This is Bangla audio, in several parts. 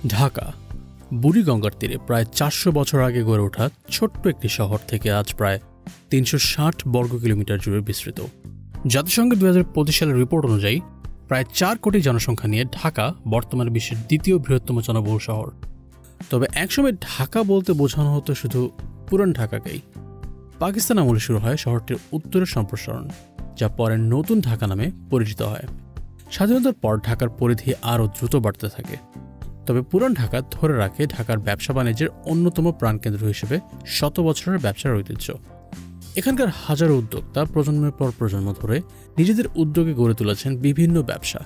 ঢাকা বুড়িগঙ্গার তীরে প্রায় ৪০০ বছর আগে গড়ে ওঠা ছোট্ট একটি শহর থেকে আজ প্রায় ৩৬০ বর্গ কিলোমিটার জুড়ে বিস্তৃত। জাতিসংঘের ২০২৫ সালের রিপোর্ট অনুযায়ী প্রায় ৪ কোটি জনসংখ্যা নিয়ে ঢাকা বর্তমানে বিশ্বের দ্বিতীয় বৃহত্তম জনবহুল শহর। তবে একসময় ঢাকা বলতে বোঝানো হতো শুধু পুরান ঢাকাকেই। পাকিস্তান আমলে শুরু হয় শহরটির উত্তরের সম্প্রসারণ, যা পরে নতুন ঢাকা নামে পরিচিত হয়। স্বাধীনতার পর ঢাকার পরিধি আরও দ্রুত বাড়তে থাকে। তবে পুরান ঢাকা ধরে রাখে ঢাকার ব্যবসা বাণিজ্যের অন্যতম প্রাণকেন্দ্র হিসেবে শত বছরের ব্যবসার ঐতিহ্য। এখানকার হাজারো উদ্যোক্তা প্রজন্মের পর প্রজন্ম ধরে নিজেদের উদ্যোগে গড়ে তুলেছেন বিভিন্ন ব্যবসা।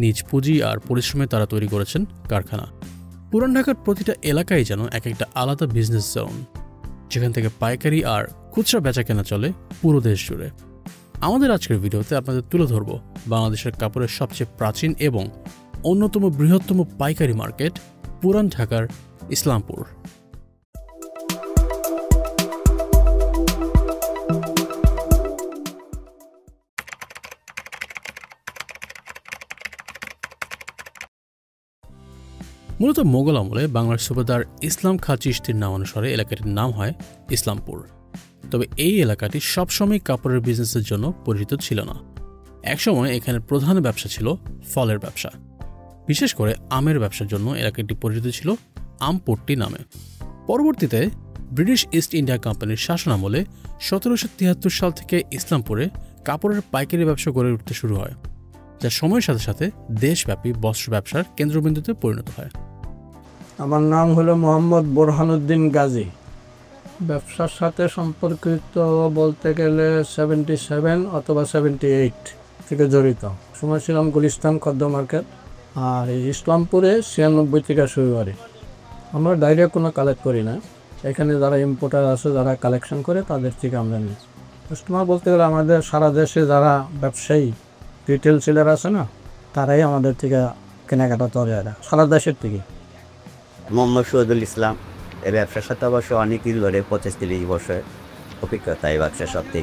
নিজ পুঁজি আর পরিশ্রমে তারা তৈরি করেছেন কারখানা। পুরান ঢাকার প্রতিটা এলাকায় যেন এক একটা আলাদা বিজনেস জোন, যেখান থেকে পাইকারি আর খুচরা বেচা কেনা চলে পুরো দেশ জুড়ে। আমাদের আজকের ভিডিওতে আপনাদের তুলে ধরব বাংলাদেশের কাপড়ের সবচেয়ে প্রাচীন এবং অন্যতম বৃহত্তম পাইকারি মার্কেট পুরান ঢাকার ইসলামপুর। মূলত মোগল আমলে বাংলার সুবেদার ইসলাম খাঁ চিশতির নামানুসারে এলাকাটির নাম হয় ইসলামপুর। তবে এই এলাকাটি সবসময় কাপড়ের বিজনেসের জন্য পরিচিত ছিল না। একসময় এখানে প্রধান ব্যবসা ছিল ফলের ব্যবসা। বিশেষ করে আমের ব্যবসার জন্য এলাকাটি পরিচিত ছিল আমপট্টি নামে। পরবর্তীতে ব্রিটিশ ইস্ট ইন্ডিয়া কোম্পানির শাসনামলে ১৭৭৩ সাল থেকে ইসলামপুরে কাপড়ের পাইকারি ব্যবসা গড়ে উঠতে শুরু হয়, যা সময়ের সাথে সাথে দেশব্যাপী বস্ত্র ব্যবসার কেন্দ্রবিন্দুতে পরিণত হয়। আমার নাম হলো মোহাম্মদ বোরহানুদ্দিন গাজী। ব্যবসার সাথে সম্পর্কিত বলতে গেলে 77 অথবা 78 থেকে জড়িত। সময় ছিলাম গুলিস্তান খদ্দ মার্কেট, আর এই ইসলামপুরে 96 থেকে শুরু করে। আমরা ডাইরেক্ট কোনো কালেক্ট করি না, এখানে যারা ইম্পোর্টার আছে যারা কালেকশন করে তাদের থেকে আমরা নিই। কাস্টমার বলতে গেলে আমাদের সারা দেশে যারা ব্যবসায়ী রিটেল সেলার আছে না, তারাই আমাদের থেকে কেনাকাটা করে সারা দেশের থেকে। মোহাম্মদ শহীদুল ইসলাম। এই ব্যবসার সাথে অবশ্য অনেকই ধরে 25-30 বছর অভিজ্ঞতা এই ব্যবসার সাথে।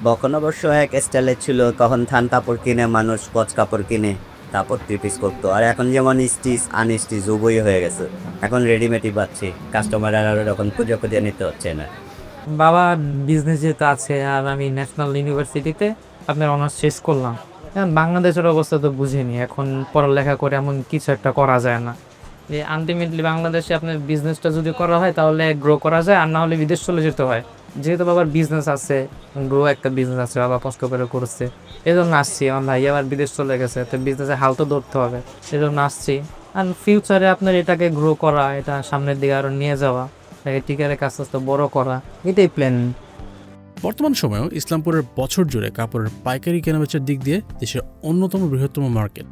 কখন অবশ্য এক স্টাইলের ছিল, কখন থান কাপড় কিনে মানুষ কচ কাপড় কিনে কাপড় 3 পিস করতো, আর এখন যেমন স্টিচ আনস্টিচ উভয়ই হয়ে গেছে। এখন রেডিমেডই পাচ্ছি, কাস্টমাররা আর এখন খুঁজে খুঁজে নিতে হচ্ছে না। বাবা বিজনেস যেহেতু আছে, আর আমি ন্যাশনাল ইউনিভার্সিটিতে আপনার অনার্স শেষ করলাম। বাংলাদেশের অবস্থা তো বুঝিনি, এখন পড়ালেখা করে এমন কিছু একটা করা যায় না। যে আলটিমেটলি বাংলাদেশে আপনার বিজনেসটা যদি করা হয় তাহলে গ্রো করা যায়, আর না হলে বিদেশ চলে যেতে হয়। যেহেতু বাবার বিজনেস আছে, গ্রো একটা বিজনেস আছে, বাবা কষ্ট করে করছে, এই জন্য আসছি। আমার ভাই আবার বিদেশ চলে গেছে, তো বিজনেসে হাল তো ধরতে হবে, এই জন্য আসছি। আর ফিউচারে আপনার এটাকে গ্রো করা, এটা সামনের দিকে আরও নিয়ে যাওয়া, এটাকে টিকারে আস্তে আস্তে বড় করা, এটাই প্ল্যান। বর্তমান সময়েও ইসলামপুরের বছর জুড়ে কাপড়ের পাইকারি কেনাবেচার দিক দিয়ে দেশের অন্যতম বৃহত্তম মার্কেট।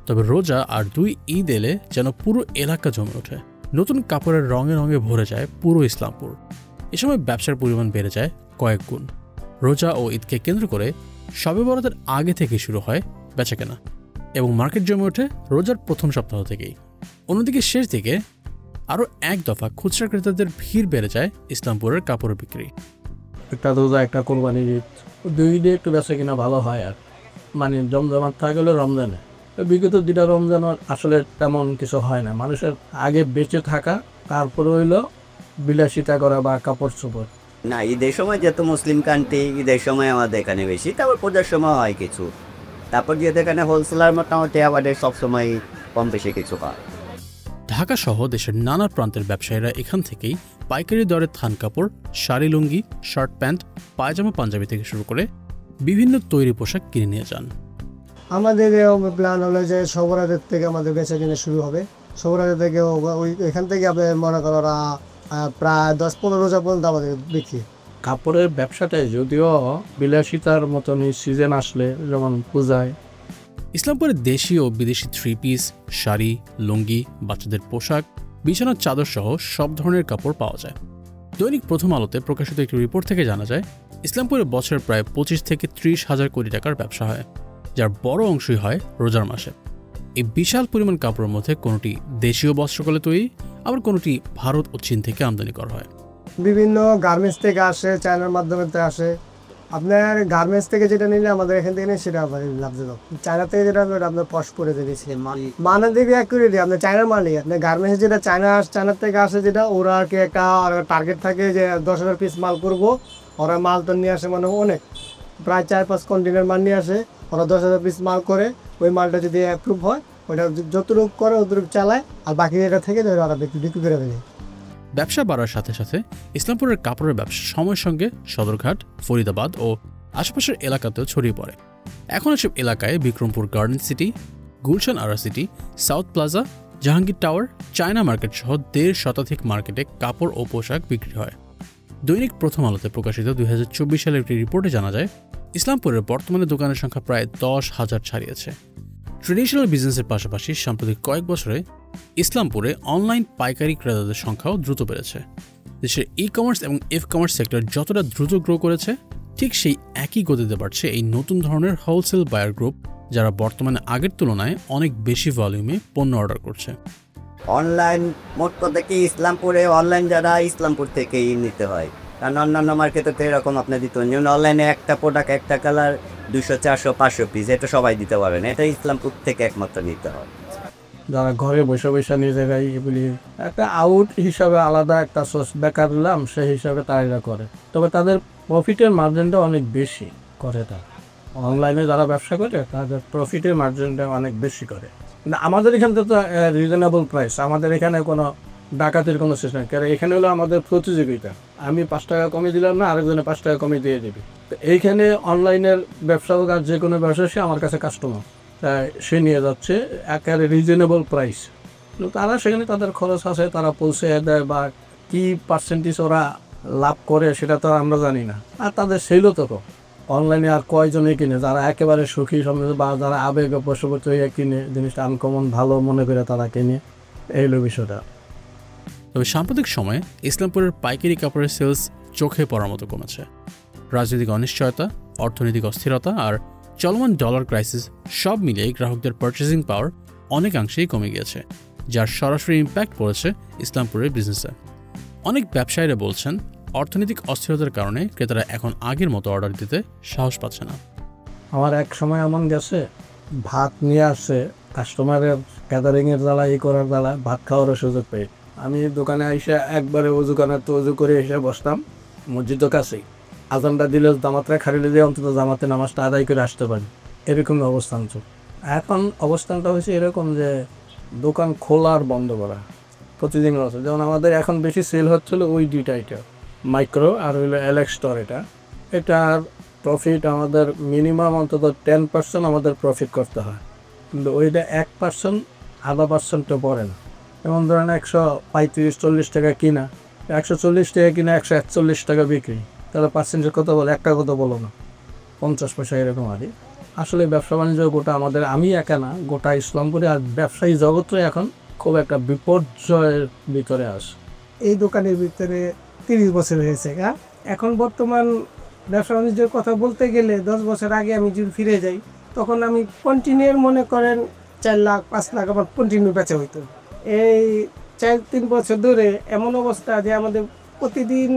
তবে রোজা আর 2 ঈদ এলে যেন পুরো এলাকা জমে ওঠে। নতুন কাপড়ের রঙে রঙে ভরে যায় পুরো ইসলামপুর। এ সময় ব্যবসার পরিমাণ বেড়ে যায় কয়েক গুণ। রোজা ও ঈদকে কেন্দ্র করে শবে বরাতের আগে থেকে শুরু হয় বেচাকেনা, এবং মার্কেট জমে ওঠে রোজার প্রথম সপ্তাহ থেকেই। অন্যদিকে শেষ দিকে আরও এক দফা খুচরা ক্রেতাদের ভিড় বেড়ে যায় ইসলামপুরের কাপড় বিক্রি। একটা রোজা, একটা কোরবানির ঈদ, 2 ঈদে একটু বেচা কিনা ভালো হয়। আর মানে জমজমাট থাকে হলো রমজানে। বিগত 2টা রমজান আসলে তেমন কিছু হয় না। মানুষের আগে বেঁচে থাকা, তারপরে হইলো বিলাসিতা করা বা কাপড় চোপড়। না, ঈদের সময় যেহেতু মুসলিম কান্ট্রি, ঈদের সময় আমাদের এখানে বেশি, তারপর পূজার সময় হয় কিছু। তারপর যেহেতু এখানে হোলসেলার মোটামুটি আমাদের সবসময় কম বেশি কিছু হয়। ঢাকা সহ দেশের নানা প্রান্তের ব্যবসায়ীরা এখান থেকেই পাইকারি দরে থান কাপড়, শাড়ি, লুঙ্গি, শার্ট, প্যান্ট, পায়জামা, পাঞ্জাবি থেকে শুরু করে বিভিন্ন তৈরি পোশাক কিনে নিয়ে যান। আমাদের প্ল্যান হলো যে সবরাতের থেকে আমাদের বেচা কিনে শুরু হবে। সবরাতের থেকে ওই এখান থেকে আপনার মনে করো প্রায় 10-15 রোজা পর্যন্ত আমাদের বিক্রি। কাপড়ের ব্যবসাটাই যদিও বিলাসিতার মতনই, সিজন আসলে যেমন পূজায়। ইসলামপুরে দেশি ও বিদেশি 3 পিস, শাড়ি, লুঙ্গি, বাচ্চাদের পোশাক, বিছানার চাদর সহ সব ধরনের কাপড় পাওয়া যায়। দৈনিক প্রথম আলোতে প্রকাশিত একটি রিপোর্ট থেকে জানা যায়, ইসলামপুরে বছরে প্রায় 25 থেকে 30 হাজার কোটি টাকার ব্যবসা হয়, যার বড় অংশই হয় রোজার মাসে। এই বিশাল পরিমাণ কাপড়ের মধ্যে কোনোটি দেশীয় বস্ত্রকলে তৈরি, আবার কোনোটি ভারত ও চীন থেকে আমদানি করা হয়। বিভিন্ন গার্মেন্টস থেকে আসে, চায়নার মাধ্যমে আসে, আপনার গার্মেন্টস থেকে যেটা নিলে আমাদের এখান থেকে নিলে সেটা আবার লাভজনক। চায়না থেকে যেটা হবে ওটা আপনার পশ করে দিয়েছে মানের দিকে অ্যাকুরেটলি আপনার চায়নার মালই আপনার গার্মেন্টস যেটা চায়নার থেকে আসে যেটা ওরা আর কি একটা টার্গেট থাকে যে 10,000 পিস মাল করবো, ওরা মাল তো নিয়ে আসে মানে অনেক প্রায় 4-5 কন্টেনার মাল নিয়ে আসে, ওরা 10,000 পিস মাল করে, ওই মালটা যদি অ্যাপ্রুভ হয় ওইটা যতটুকু করে অতটুকু চালায় আর বাকি যেটা থেকে ওরা বিক্রি করে দেয়। ব্যবসা বাড়ার সাথে সাথে ইসলামপুরের কাপড়ের ব্যবসা সময়ের সঙ্গে সদরঘাট, ফরিদাবাদ ও আশেপাশের এলাকাতেও ছড়িয়ে পড়ে। এখন এসব এলাকায় Bikrampur garden city, Gulshan Ara city, south plaza, Jahangir tower, China market সহ 1.5 শতাধিক মার্কেটে কাপড় ও পোশাক বিক্রি হয়। দৈনিক প্রথম আলোতে প্রকাশিত 2024 সালের একটি রিপোর্টে জানা যায়, ইসলামপুরের বর্তমানে দোকানের সংখ্যা প্রায় 10,000 ছাড়িয়েছে। ট্রেডিশনাল বিজনেসের পাশাপাশি সাম্প্রতিক কয়েক বছরে ইসলামপুরে অনলাইন পাইকারি ক্রেতাদের সংখ্যাও দ্রুত বেড়েছে। দেশের ই-কমার্স এবং এফ-কমার্স সেক্টর যতটা দ্রুত গ্রো করেছে, ঠিক সেই একই গতিতে বাড়ছে এই নতুন ধরনের হোলসেল বায়ার গ্রুপ, যারা বর্তমানে আগের তুলনায় অনেক বেশি ভলিউমে পণ্য অর্ডার করছে। অনলাইন মোট কথা কি ইসলামপুরে অনলাইন যারা ইসলামপুর থেকেই নিতে হয়, কারণ অন্যান্য মার্কেটে তো এরকম আপনার দিতে হয়। যেমন অনলাইনে একটা প্রোডাক্ট একটা কালার 200, 400, 500 পিস, এটা সবাই দিতে পারবে না, এটা ইসলামপুর থেকে একমাত্র নিতে হয়। যারা ঘরে বসে বসে নিজেরাই এগুলি একটা আউট হিসাবে আলাদা একটা সোর্স বেকার দিলাম সেই হিসাবে তারা করে, তবে তাদের প্রফিটের মার্জিনটা অনেক বেশি করে। তারা অনলাইনে যারা ব্যবসা করে তাদের প্রফিটের মার্জিনটা অনেক বেশি করে। কিন্তু আমাদের এখানে তো রিজনেবল প্রাইস, আমাদের এখানে কোনো ডাকাতির কোনো সিস্টেম, কারণ এখানে হলো আমাদের প্রতিযোগিতা, আমি 5 টাকা কমিয়ে দিলাম না, আরেকজনে 5 টাকা কমিয়ে দিয়ে দিবি। তো এইখানে অনলাইনের ব্যবসা হোক আর যে কোনো ব্যবসা, সে আমার কাছে কাস্টমার, তাই সে নিয়ে যাচ্ছে একেবারে রিজনেবল প্রাইস। কিন্তু তারা সেখানে তাদের খরচ আছে, তারা পৌঁছে দেয় বা কী পার্সেন্টেজ ওরা লাভ করে সেটা তো আমরা জানি না। আর তাদের সেলও তো কম। অনলাইনে আর কয়জনে কিনে, যারা একেবারে সুখী সমৃদ্ধ বা যারা আবেগে বশবর্তী হয়ে কিনে, জিনিসটা আনকমন ভালো মনে করে তারা কিনে, এই হলো বিষয়টা। তবে সাম্প্রতিক সময়ে ইসলামপুরের পাইকারি কাপড়ের সেলস চোখে পড়ার মতো কমেছে। রাজনৈতিক অনিশ্চয়তা, অর্থনৈতিক অস্থিরতা আর চলমান ডলার ক্রাইসিস সব মিলিয়ে গ্রাহকদের পারচেজিং পাওয়ার অনেকাংশেই কমে গিয়েছে, যার সরাসরি ইম্প্যাক্ট পড়েছে ইসলামপুরের বিজনেসে। অনেক ব্যবসায়ীরা বলছেন, অর্থনৈতিক অস্থিরতার কারণে ক্রেতারা এখন আগের মতো অর্ডার দিতে সাহস পাচ্ছে না। আমার এক সময় এমন গেছে, ভাত নিয়ে আসছে কাস্টমারের গ্যাদারিংয়ের জ্বালা, এই করার জ্বালা, ভাত খাওয়ারও সুযোগ পেয়ে আমি দোকানে এসে একবারে অজু করে এসে বসতাম মসজিদের কাছেই। আজানটা দিলে জামাতরা খারিলে দিয়ে অন্তত জামাতে নামাজটা আদায় করে আসতে পারি, এরকম অবস্থান তো। এখন অবস্থানটা হচ্ছে এরকম যে দোকান খোলা আর বন্ধ করা প্রতিদিন আছে। যেমন আমাদের এখন বেশি সেল হচ্ছিলো ওই দুইটা আইটেম, মাইক্রো আর হইলো এলেক্স স্টোর। এটার প্রফিট আমাদের মিনিমাম অন্তত 10% আমাদের প্রফিট করতে হয়, কিন্তু ওইটা 1%, 0.5% পড়ে না। যেমন ধরেন 135-40 টাকা কিনা, 140 টাকা কিনা 141 টাকা বিক্রি, তাহলে পার্সেন্টেজ কত বলো, একটা কত বলো না, 50 পয়সা এরকম আর কি। আসলে ব্যবসা বাণিজ্য গোটা আমাদের, আমি একা না, গোটা ইসলামপুরে আর ব্যবসায়ী জগৎটাই এখন খুব একটা বিপর্যয়ের ভিতরে আসে। এই দোকানের ভিতরে 30 বছর হয়েছে। এখন বর্তমান ব্যবসা বাণিজ্যের কথা বলতে গেলে 10 বছর আগে আমি যদি ফিরে যাই, তখন আমি কন্টিনিউ মনে করেন 4 লাখ 5 লাখ আমার কন্টিনিউ বেচা হইতো। এই 4-3 বছর ধরে এমন অবস্থা যে আমাদের প্রতিদিন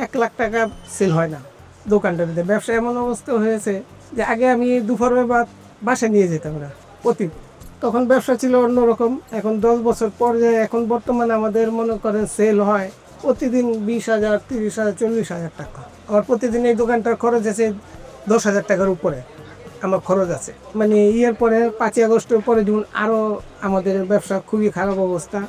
1 লাখ টাকা সেল হয় না দোকানটাতে। ব্যবসা এমন অবস্থা হয়েছে যে আগে আমি দুপুরে বাসায় নিয়ে যেতাম না প্রতিদিন, তখন ব্যবসা ছিল অন্যরকম। এখন 10 বছর পর যায়, এখন বর্তমানে আমাদের মনে করেন সেল হয় প্রতিদিন 20,000, 30,000, 40,000 টাকা। আমার প্রতিদিন এই দোকানটার খরচ আছে 10,000 টাকার উপরে আমার খরচ আছে। মানে ইয়ের পরে 5ই আগস্টের পরে যেমন আরও আমাদের ব্যবসা খুবই খারাপ অবস্থা,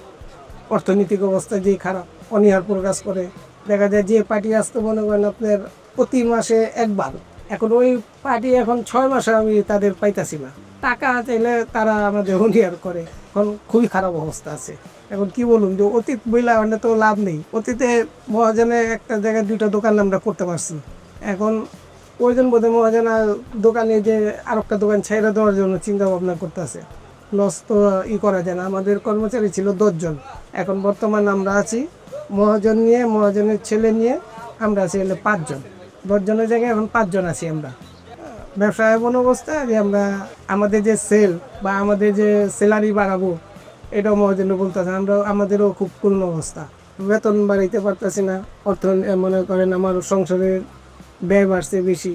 অর্থনৈতিক অবস্থা যেই খারাপ, অনীহার প্রকাশ করে। দেখা যায় যে পার্টি আসতে মনে করেন আপনার প্রতি মাসে একবার, এখন ওই পার্টি এখন 6 মাসে আমি তাদের পাইতাছি না, টাকা চাইলে তারা আমাদের অনীহার করে। এখন খুবই খারাপ অবস্থা আছে। এখন কি বলুন, যে অতীত বইলা মানে তো লাভ নেই। অতীতে মহাজনে একটা জায়গায় 2টা দোকান আমরা করতে পারছি, এখন প্রয়োজন বোধে মহাজনা দোকানে যে আর একটা দোকান ছেড়ে দেওয়ার জন্য চিন্তা ভাবনা করতেছে। লস তো করা যায় না। আমাদের কর্মচারী ছিল 10 জন, এখন বর্তমান আমরা আছি মহাজন নিয়ে, মহাজনের ছেলে নিয়ে আমরা আছি হলে 5 জন। 10 জনের জায়গায় এখন 5 জন আছি আমরা। ব্যবসা এমন অবস্থা যে আমরা আমাদের যে সেল বা আমাদের যে স্যালারি বাড়াবো এটাও মহাজন বলতেছে, আমরা আমাদেরও খুব করুণ অবস্থা, বেতন বাড়াইতে পারতেছি না। অর্থ মনে করেন আমার সংসারের ব্যয় বাড়ছে বেশি,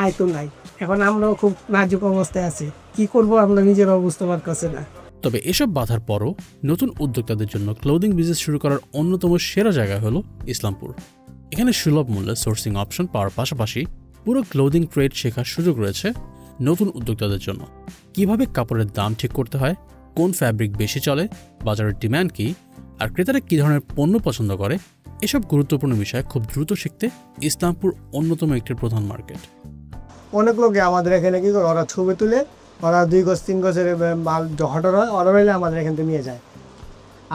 আয় তো নাই। এখন আমরাও খুব নাজুক অবস্থায় আছি, কি করব আমরা নিজেরাও বুঝতে পারতেছি না। তবে এসব বাধার পরও নতুন উদ্যোক্তাদের জন্য ক্লোদিং বিজনেস শুরু করার অন্যতম সেরা জায়গা হলো ইসলামপুর। এখানে সুলভ মূল্যে সোর্সিং অপশন পাওয়ার পাশাপাশি পুরো ক্লোদিং ট্রেড শেখার সুযোগ রয়েছে নতুন উদ্যোক্তাদের জন্য। কিভাবে কাপড়ের দাম ঠিক করতে হয়, কোন ফ্যাব্রিক বেশি চলে, বাজারের ডিম্যান্ড কী, আর ক্রেতারা কী ধরনের পণ্য পছন্দ করে, এসব গুরুত্বপূর্ণ বিষয় খুব দ্রুত শিখতে ইসলামপুর অন্যতম একটি প্রধান মার্কেট। অনেক লোকে আমাদের এখানে কি করে, ওরা ছবি তুলে, ওরা 2 গজ 3 গজের মাল হঠাৎ অর্ডার হলে আমাদের এখান থেকে নিয়ে যায়।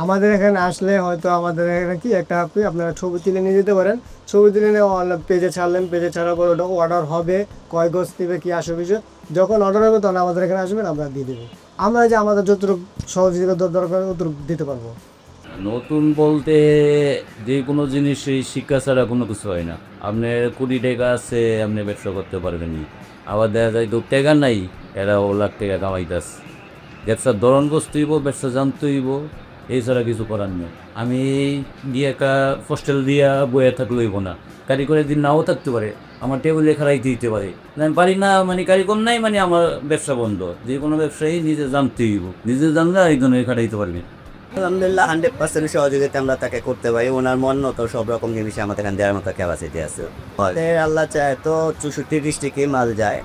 আমাদের এখানে আসলে হয়তো আমাদের এখানে কি একটা আপনারা ছবি তুলে নিয়ে যেতে পারেন, ছবি তুলে নিয়ে পেজে ছাড়লেন, পেজে ছাড়ার পর ওটা অর্ডার হবে, কয় গজ নেবে কী আসবে বিষয়, যখন অর্ডার হবে তখন আমাদের এখানে আসবেন, আমরা দিয়ে দেবো। আমরা যে আমাদের যতটুকু সহযোগিতা দরকার ততটুকু দিতে পারবো। নতুন বলতে যে কোনো জিনিসই শিক্ষা ছাড়া কোনো কিছু হয় না। আপনার 20 টাকা আছে, আপনি ব্যবসা করতে পারবেন না। আবার দেখা যায় 2 টাকা নাই, এরা 1 লাখ টাকা কামাইতেছে। ব্যবসার ধরন বুঝতে হইব, ব্যবসা জানতে হইব, এছাড়া কিছু করার নেই। আমি গিয়ে একটা হোস্টেল দিয়া বইয়ে থাকলে হইব না, কারিগরের দিন নাও থাকতে পারে, আমার টেবিলে খারাইতে দিতে পারে, আমি পারি না মানে কারিগর নাই মানে আমার ব্যবসা বন্ধ। যে কোনো ব্যবসায়ী নিজে জানতে হইব, নিজে জানলে আরেকজনের খাটাইতে পারবে। আলহামদুলিল্লাহ 100% সহযোগিতা আমরা তাকে করতে পারি। ওনার মন মতো সব রকম জিনিস আমাদের এখান দেওয়ার মতো ক্যাপাসিটি আছে। আল্লাহ চায় তো 64 ডিস্ট্রিক্টে মাল যায়।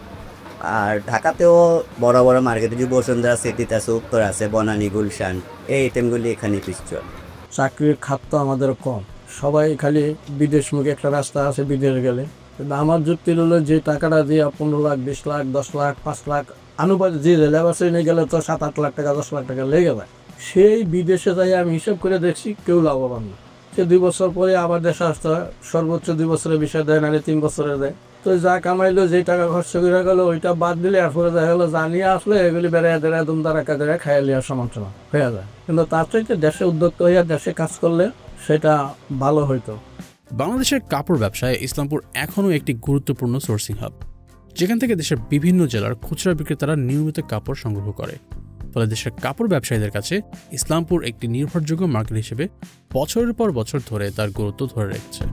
আর ঢাকাতেও বড় বড় মার্কেটে যে বসুন্ধরা সিটিতে আছে, উত্তর আছে, বনানী, গুলশান, এই আইটেমগুলি এখানে পিছন। চাকরির খাত তো আমাদের কম, সবাই খালি বিদেশমুখী একটা রাস্তা আছে বিদেশ গেলে। কিন্তু আমার যুক্তি হলো যে টাকাটা দিয়ে 15 লাখ, 20 লাখ, 10 লাখ, 5 লাখ আনুপাতিক যে লেবার শ্রেণী গেলে তো 7-8 লাখ টাকা, 10 লাখ টাকা লেগে যায়। সেই বিদেশে যাই আমি হিসাব করে দেখছি কেউ লাভবান না। সে 2 বছর পরে আবার দেশে আসতে হয়, সর্বোচ্চ 2 বছরের বিষয় দেয়, নাহলে 3 বছরে দেয়। তো যা কামাইলো, যে টাকা খরচ করে গেলো, ওইটা বাদ দিলে এরপরে দেখা গেলো জানিয়ে আসলে এগুলি বেড়ায় দেড়ায় দুমদারাকা দেড়ায় খাইয়ে নেওয়ার সমালোচনা হয়ে যায়। কিন্তু তার চাইতে দেশে উদ্যোক্তা হইয়া দেশে কাজ করলে সেটা ভালো হইতো। বাংলাদেশের কাপড় ব্যবসায় ইসলামপুর এখনও একটি গুরুত্বপূর্ণ সোর্সিং হাব, যেখান থেকে দেশের বিভিন্ন জেলার খুচরা বিক্রেতারা নিয়মিত কাপড় সংগ্রহ করে। ফলে দেশের কাপড় ব্যবসায়ীদের কাছে ইসলামপুর একটি নির্ভরযোগ্য মার্কেট হিসেবে বছরের পর বছর ধরে তার গুরুত্ব ধরে রেখেছে।